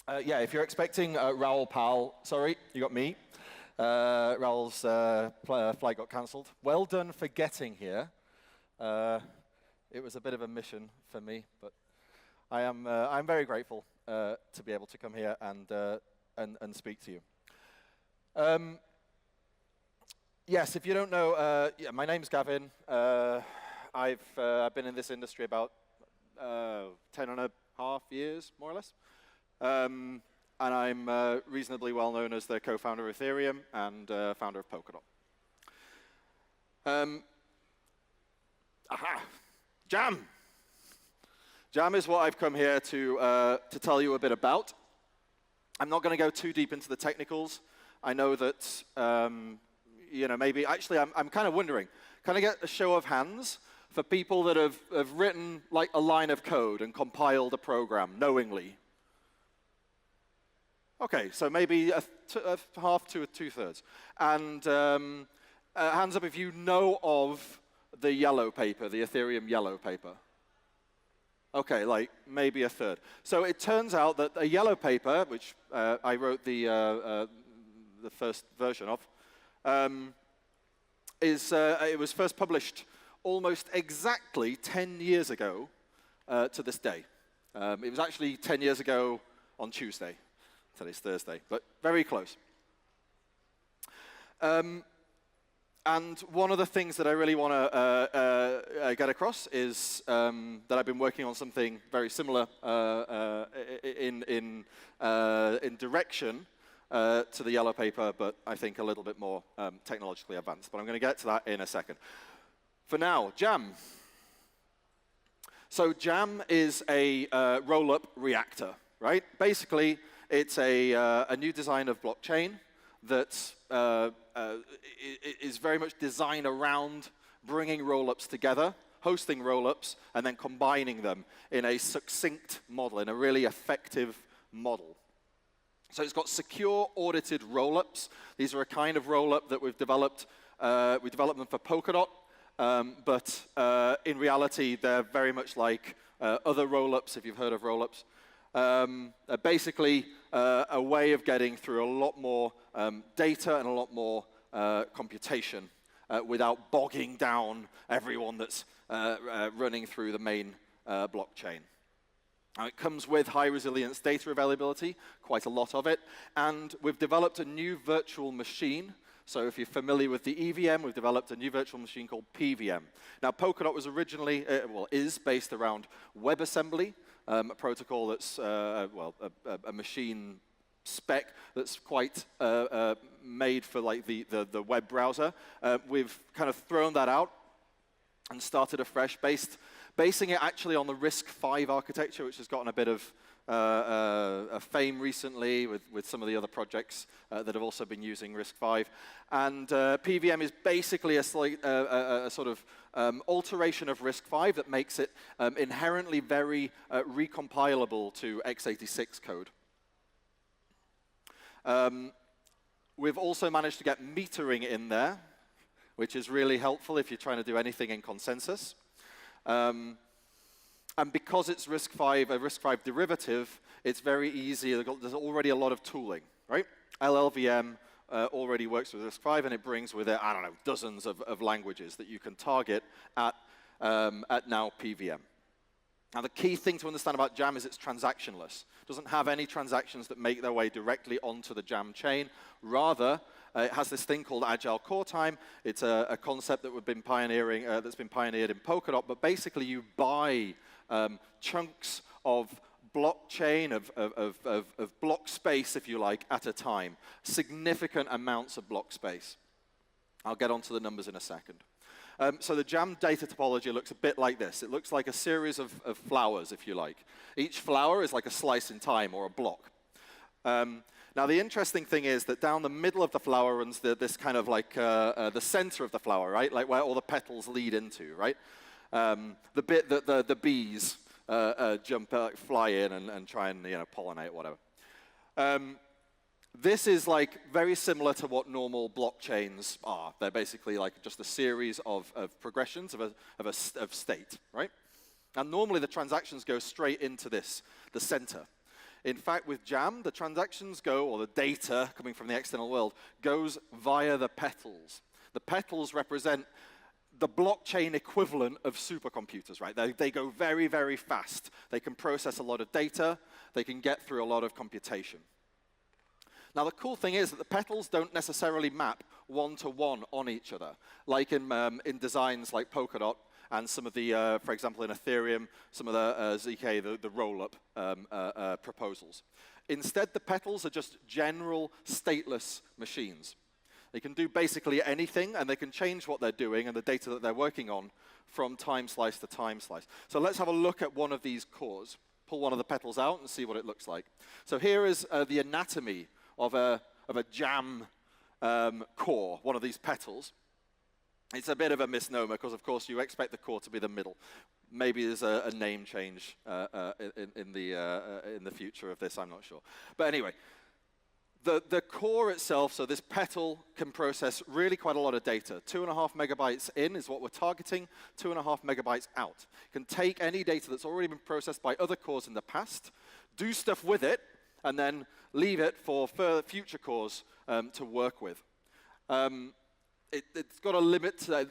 Yeah, if you're expecting Raoul Powell, sorry, you got me. Raoul's flight got cancelled. Well done for getting here. It was a bit of a mission for me, but I'm very grateful to be able to come here and speak to you. Yes, if you don't know, yeah, my name's Gavin. I've been in this industry about 10 and a half years, more or less. And I'm reasonably well known as the co-founder of Ethereum and founder of Polkadot. Jam! Jam is what I've come here to tell you a bit about. I'm not going to go too deep into the technicals. I know that, you know, maybe, actually, I'm kind of wondering, can I get a show of hands for people that have written like a line of code and compiled a program knowingly? Okay, so maybe a half to two-thirds. And hands up if you know of the yellow paper, the Ethereum yellow paper. Okay, like maybe a third. So it turns out that a yellow paper, which I wrote the first version of, it was first published almost exactly 10 years ago to this day. It was actually 10 years ago on Tuesday. Today's Thursday, but very close. And one of the things that I really want to get across is that I've been working on something very similar in direction to the yellow paper, but I think a little bit more technologically advanced. But I'm going to get to that in a second. For now, Jam. So Jam is a roll-up reactor, right? Basically, it's a new design of blockchain that is very much designed around bringing roll-ups together, hosting roll-ups, and then combining them in a succinct model, in a really effective model. So it's got secure, audited roll-ups. These are a kind of roll-up that we've developed. We developed them for Polkadot, but in reality, they're very much like other roll-ups, if you've heard of roll-ups. Basically, a way of getting through a lot more data and a lot more computation without bogging down everyone that's running through the main blockchain. It comes with high resilience data availability, quite a lot of it, and we've developed a new virtual machine. So if you're familiar with the EVM, we've developed a new virtual machine called PVM. Now, Polkadot was originally, is based around WebAssembly, a protocol that's, well, a machine spec that's quite made for like the web browser. We've kind of thrown that out and started afresh, basing it actually on the RISC-V architecture, which has gotten a bit of fame recently with some of the other projects that have also been using RISC-V. And PVM is basically a sort of alteration of RISC-V that makes it inherently very recompilable to x86 code. We've also managed to get metering in there, which is really helpful if you're trying to do anything in consensus. And because it's RISC-V, a RISC-V derivative, it's very easy. There's already a lot of tooling, right? LLVM already works with RISC-V, and it brings with it, I don't know, dozens of languages that you can target at now PVM. Now, the key thing to understand about Jam is it's transactionless. It doesn't have any transactions that make their way directly onto the Jam chain. Rather, it has this thing called agile core time. It's a concept that we've been pioneering, that's been pioneered in Polkadot. But basically, you buy chunks of blockchain, of block space, if you like, at a time. Significant amounts of block space. I'll get onto the numbers in a second. So the Jam data topology looks a bit like this. It looks like a series of flowers, if you like. Each flower is like a slice in time or a block. Now, the interesting thing is that down the middle of the flower runs this kind of like the center of the flower, right? Like where all the petals lead into, right? The bit that the bees fly in and try and pollinate, whatever. This is like very similar to what normal blockchains are. They're basically like just a series of progressions of state, right? And normally the transactions go straight into the center. In fact, with Jam, the transactions go, or the data coming from the external world, goes via the petals. The petals represent the blockchain equivalent of supercomputers, right? They go very, very fast. They can process a lot of data. They can get through a lot of computation. Now, the cool thing is that the petals don't necessarily map one-to-one on each other, like in designs like Polkadot and some of the, for example, in Ethereum, some of the ZK, the roll-up proposals. Instead, the petals are just general stateless machines. They can do basically anything, and they can change what they're doing and the data that they're working on from time slice to time slice. So let's have a look at one of these cores. Pull one of the petals out and see what it looks like. So here is the anatomy of a Jam core, one of these petals. It's a bit of a misnomer because, of course, you expect the core to be the middle. Maybe there's a name change in the future of this, I'm not sure. But anyway, the core itself, so this petal can process really quite a lot of data. 2.5 megabytes in is what we're targeting, 2.5 megabytes out. It can take any data that's already been processed by other cores in the past, do stuff with it, and then leave it for further future cores to work with. It's got a limit to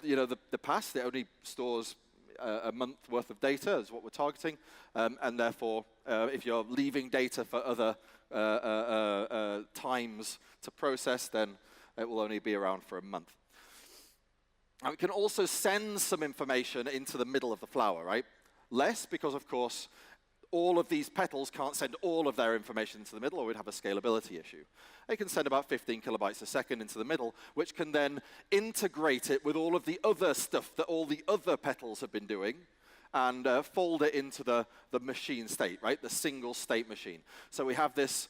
the past. It only stores a month worth of data is what we're targeting. And therefore, if you're leaving data for other times to process, then it will only be around for a month. Now, it can also send some information into the middle of the flower, right? Less because, of course, all of these petals can't send all of their information into the middle, or we'd have a scalability issue. They can send about 15 kilobytes a second into the middle, which can then integrate it with all of the other stuff that all the other petals have been doing, and fold it into the machine state, right? The single state machine. So we have this,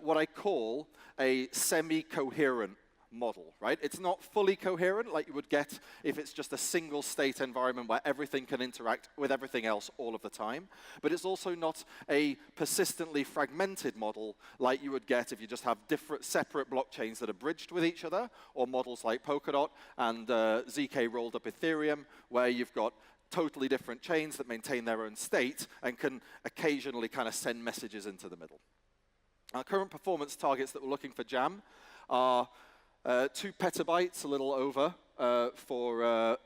what I call a semi-coherent model, right? It's not fully coherent like you would get if it's just a single state environment where everything can interact with everything else all of the time. But it's also not a persistently fragmented model like you would get if you just have different separate blockchains that are bridged with each other, or models like Polkadot and ZK rolled up Ethereum, where you've got totally different chains that maintain their own state and can occasionally kind of send messages into the middle. Our current performance targets that we're looking for Jam are 2 petabytes, a little over, for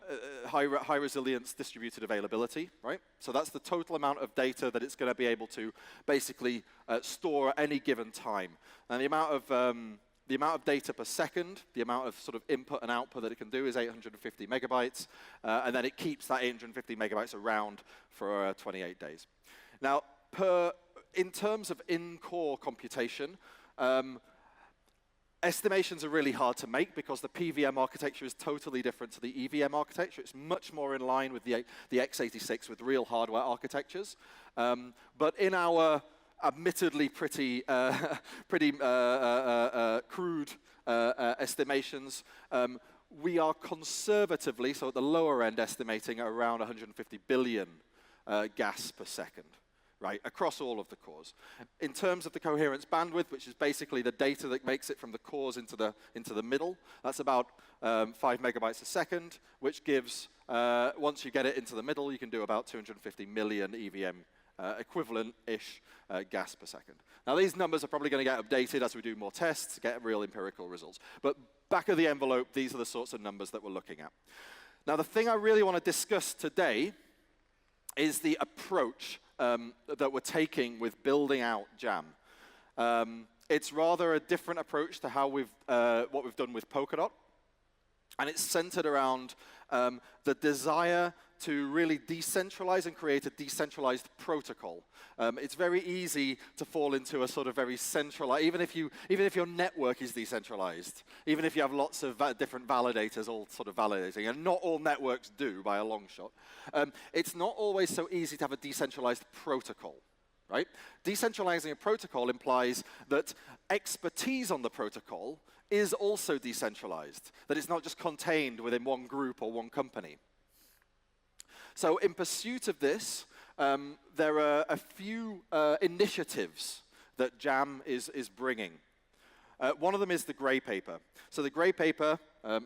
high resilience distributed availability, right? So that's the total amount of data that it's going to be able to basically store at any given time. And the amount of data per second, the amount of sort of input and output that it can do is 850 megabytes, and then it keeps that 850 megabytes around for 28 days. Now, in terms of in-core computation, estimations are really hard to make because the PVM architecture is totally different to the EVM architecture. It's much more in line with the x86 with real hardware architectures. But in our admittedly pretty crude estimations, we are conservatively, so at the lower end, estimating around 150 billion gas per second, right, across all of the cores. In terms of the coherence bandwidth, which is basically the data that makes it from the cores into the middle, that's about 5 megabytes a second, which gives, once you get it into the middle, you can do about 250 million EVM equivalent-ish gas per second. Now, these numbers are probably going to get updated as we do more tests, get real empirical results. But back of the envelope, these are the sorts of numbers that we're looking at. Now, the thing I really want to discuss today is the approach that we're taking with building out Jam. It's rather a different approach to how what we've done with Polkadot, and it's centered around the desire to really decentralize and create a decentralized protocol. It's very easy to fall into a sort of very centralized, even if your network is decentralized, even if you have lots of different validators all sort of validating, and not all networks do by a long shot, it's not always so easy to have a decentralized protocol, right? Decentralizing a protocol implies that expertise on the protocol is also decentralized, that it's not just contained within one group or one company. So in pursuit of this, there are a few initiatives that Jam is bringing. One of them is the gray paper. So the gray paper,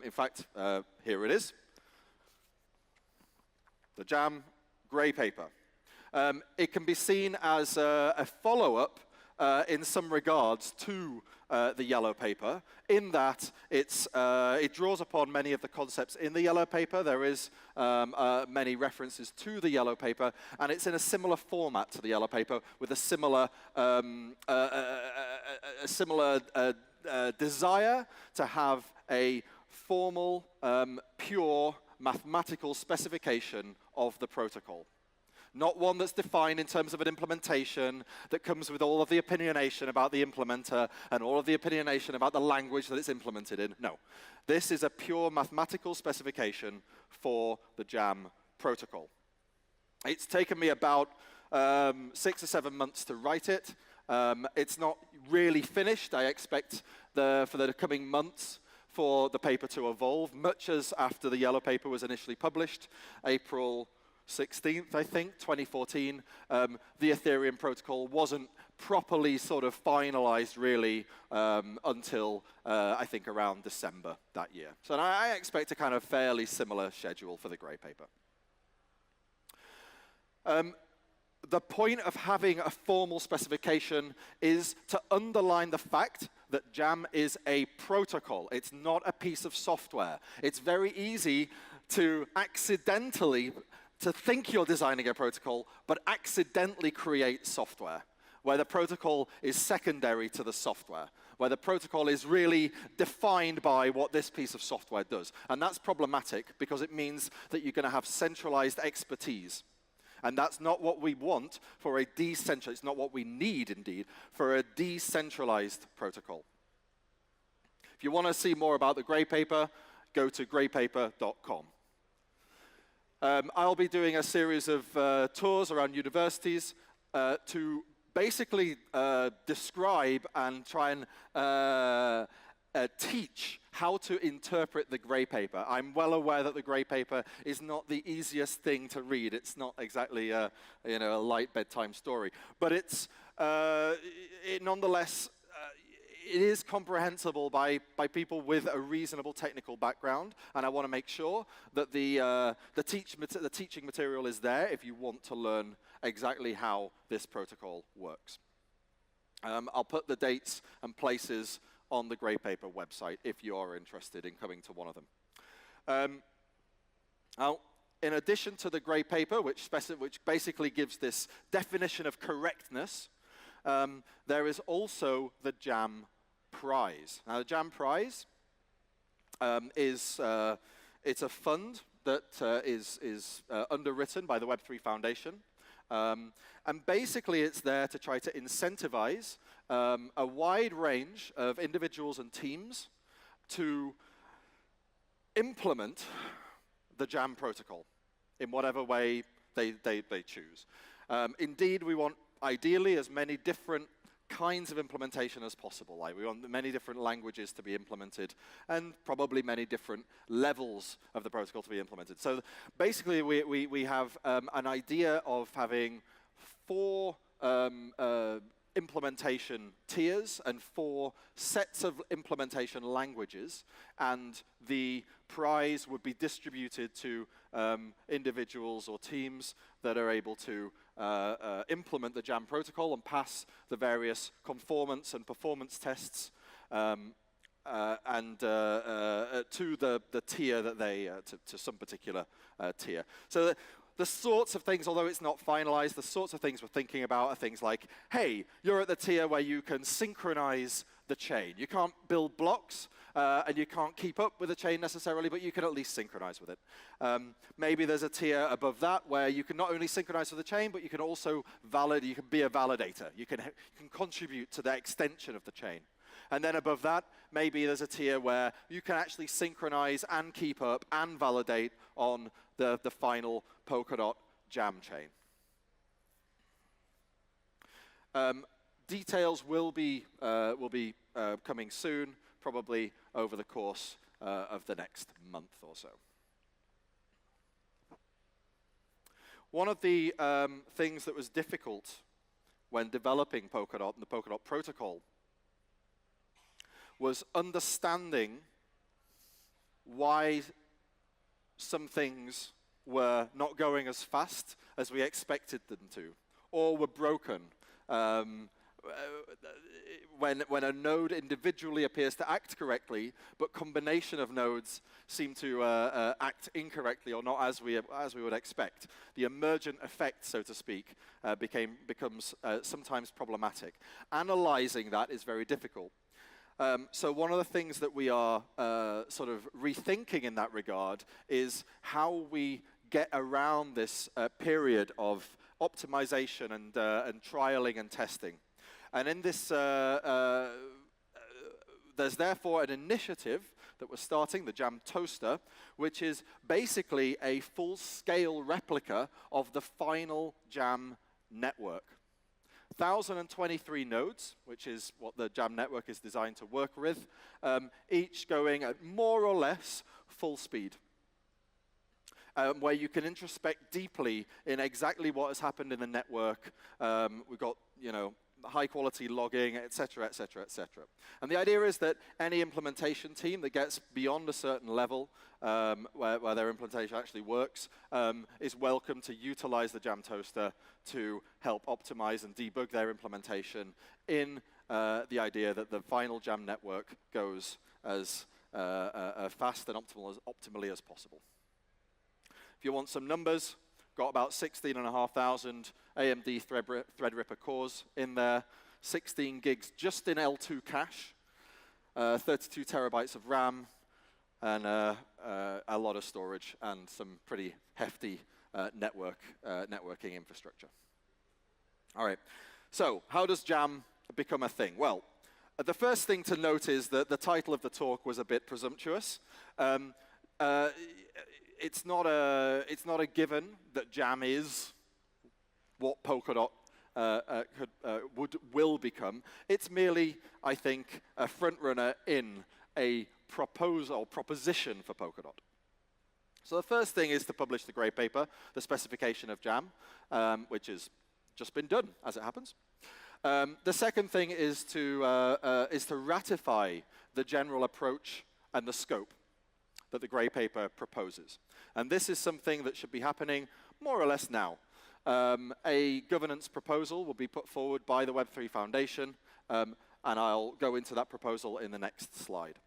in fact, here it is, the Jam gray paper. It can be seen as a follow-up in some regards to the yellow paper, in that it draws upon many of the concepts in the yellow paper. There is many references to the yellow paper, and it's in a similar format to the yellow paper with a similar desire to have a formal, pure mathematical specification of the protocol. Not one that's defined in terms of an implementation that comes with all of the opinionation about the implementer and all of the opinionation about the language that it's implemented in. No. This is a pure mathematical specification for the JAM protocol. It's taken me about 6 or 7 months to write it. It's not really finished. I expect for the coming months for the paper to evolve, much as after the yellow paper was initially published, April 16th, I think, 2014, the Ethereum protocol wasn't properly sort of finalized really until I think around December that year. So I expect a kind of fairly similar schedule for the grey paper. The point of having a formal specification is to underline the fact that JAM is a protocol. It's not a piece of software. It's very easy to accidentally to think you're designing a protocol, but accidentally create software, where the protocol is secondary to the software, where the protocol is really defined by what this piece of software does. And that's problematic because it means that you're going to have centralized expertise. And that's not what we want for a decentralized, it's not what we need, indeed, for a decentralized protocol. If you want to see more about the grey paper, go to greypaper.com. I'll be doing a series of tours around universities to basically describe and try and teach how to interpret the grey paper. I'm well aware that the grey paper is not the easiest thing to read. It's not exactly a light bedtime story, but it's nonetheless. It is comprehensible by people with a reasonable technical background, and I want to make sure that the teaching material is there if you want to learn exactly how this protocol works. I'll put the dates and places on the grey paper website if you are interested in coming to one of them. Now, in addition to the grey paper, which basically gives this definition of correctness, there is also the JAM Prize. Now, the JAM Prize it's a fund that is underwritten by the Web3 Foundation. And basically, it's there to try to incentivize a wide range of individuals and teams to implement the JAM protocol in whatever way they choose. Indeed, we want, ideally, as many different kinds of implementation as possible. Like we want many different languages to be implemented and probably many different levels of the protocol to be implemented. So basically, we have an idea of having 4 implementation tiers and 4 sets of implementation languages, and the prize would be distributed to individuals or teams that are able to implement the JAM protocol and pass the various conformance and performance tests to the tier that they, to some particular tier. So the sorts of things, although it's not finalized, the sorts of things we're thinking about are things like, hey, you're at the tier where you can synchronize the chain. You can't build blocks, and you can't keep up with the chain necessarily, but you can at least synchronize with it. Maybe there's a tier above that where you can not only synchronize with the chain, but you can also you can be a validator. You can contribute to the extension of the chain. And then above that, maybe there's a tier where you can actually synchronize and keep up and validate on the final Polkadot JAM chain. Details will be coming soon, probably over the course of the next month or so. One of the things that was difficult when developing Polkadot and the Polkadot protocol was understanding why some things were not going as fast as we expected them to, or were broken when a node individually appears to act correctly, but combination of nodes seem to act incorrectly or not as we would expect. The emergent effect, so to speak, becomes sometimes problematic. Analyzing that is very difficult. So one of the things that we are sort of rethinking in that regard is how we get around this period of optimization and trialing and testing. And in this, there's therefore an initiative that we're starting, the Jam Toaster, which is basically a full-scale replica of the final Jam network. 1,023 nodes, which is what the Jam network is designed to work with, each going at more or less full speed, where you can introspect deeply in exactly what has happened in the network. We've got, high-quality logging, et cetera, et cetera, et cetera. And the idea is that any implementation team that gets beyond a certain level, where their implementation actually works, is welcome to utilize the Jam Toaster to help optimize and debug their implementation in the idea that the final Jam network goes as fast and optimally as possible. If you want some numbers, got about 16,500 AMD Threadripper cores in there, 16 gigs just in L2 cache, 32 terabytes of RAM, and a lot of storage and some pretty hefty networking infrastructure. All right, so how does Jam become a thing? Well, the first thing to note is that the title of the talk was a bit presumptuous. It's not a given that Jam is what Polkadot will become. It's merely, I think, a front runner in a proposition for Polkadot. So the first thing is to publish the grey paper, the specification of Jam, which has just been done, as it happens. The second thing is to ratify the general approach and the scope that the grey paper proposes. And this is something that should be happening more or less now. A governance proposal will be put forward by the Web3 Foundation, and I'll go into that proposal in the next slide.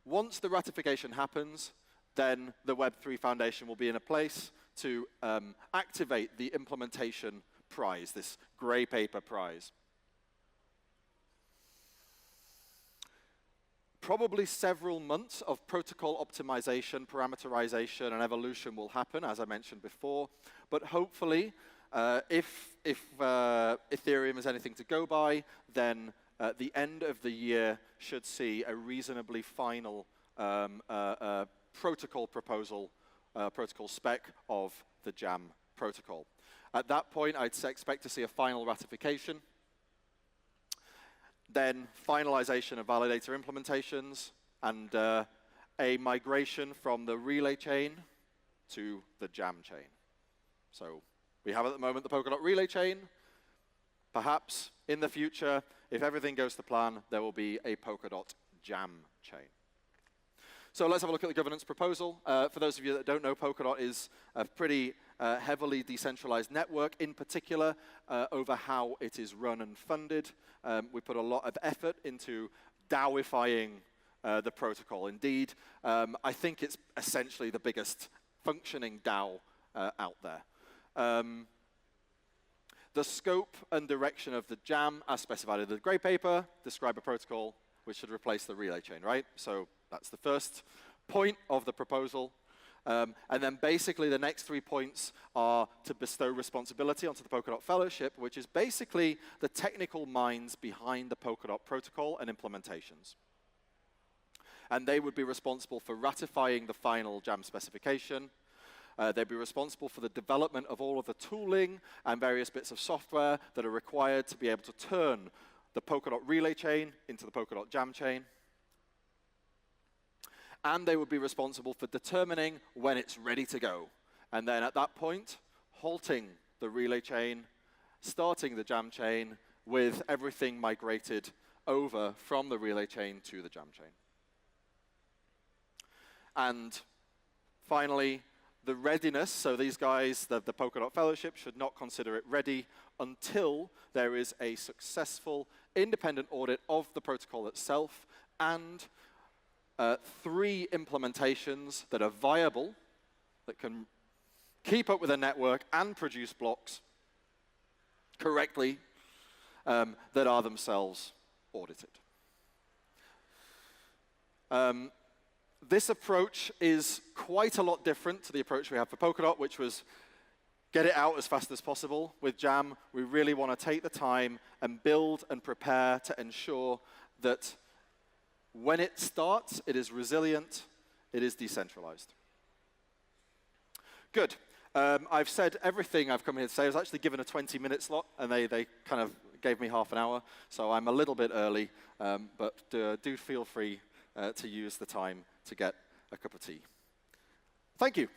Once the ratification happens, then the Web3 Foundation will be in a place to activate the implementation prize, this grey paper prize. Probably several months of protocol optimization, parameterization, and evolution will happen, as I mentioned before. But hopefully, if Ethereum is anything to go by, then the end of the year should see a reasonably final protocol proposal, protocol spec of the Jam protocol. At that point, I'd expect to see a final ratification, then finalization of validator implementations, and a migration from the relay chain to the Jam chain. So we have at the moment the Polkadot relay chain. Perhaps in the future, if everything goes to plan, there will be a Polkadot Jam chain. So let's have a look at the governance proposal. For those of you that don't know, Polkadot is a pretty heavily decentralized network, in particular over how it is run and funded. We put a lot of effort into DAOifying the protocol. Indeed, I think it's essentially the biggest functioning DAO out there. The scope and direction of the Jam, as specified in the grey paper, describe a protocol which should replace the relay chain, right? So that's the first point of the proposal. And then basically the next 3 points are to bestow responsibility onto the Polkadot Fellowship, which is basically the technical minds behind the Polkadot protocol and implementations. And they would be responsible for ratifying the final Jam specification. They'd be responsible for the development of all of the tooling and various bits of software that are required to be able to turn the Polkadot relay chain into the Polkadot Jam chain. And they would be responsible for determining when it's ready to go. And then at that point, halting the relay chain, starting the Jam chain with everything migrated over from the relay chain to the Jam chain. And finally, The readiness, so these guys, the Polkadot Fellowship, should not consider it ready until there is a successful independent audit of the protocol itself and 3 implementations that are viable, that can keep up with the network and produce blocks correctly, that are themselves audited. This approach is quite a lot different to the approach we have for Polkadot, which was get it out as fast as possible. With Jam, we really want to take the time and build and prepare to ensure that when it starts, it is resilient, it is decentralized. Good. I've said everything I've come here to say. I was actually given a 20-minute slot, and they kind of gave me half an hour, so I'm a little bit early, but do feel free to use the time to get a cup of tea. Thank you.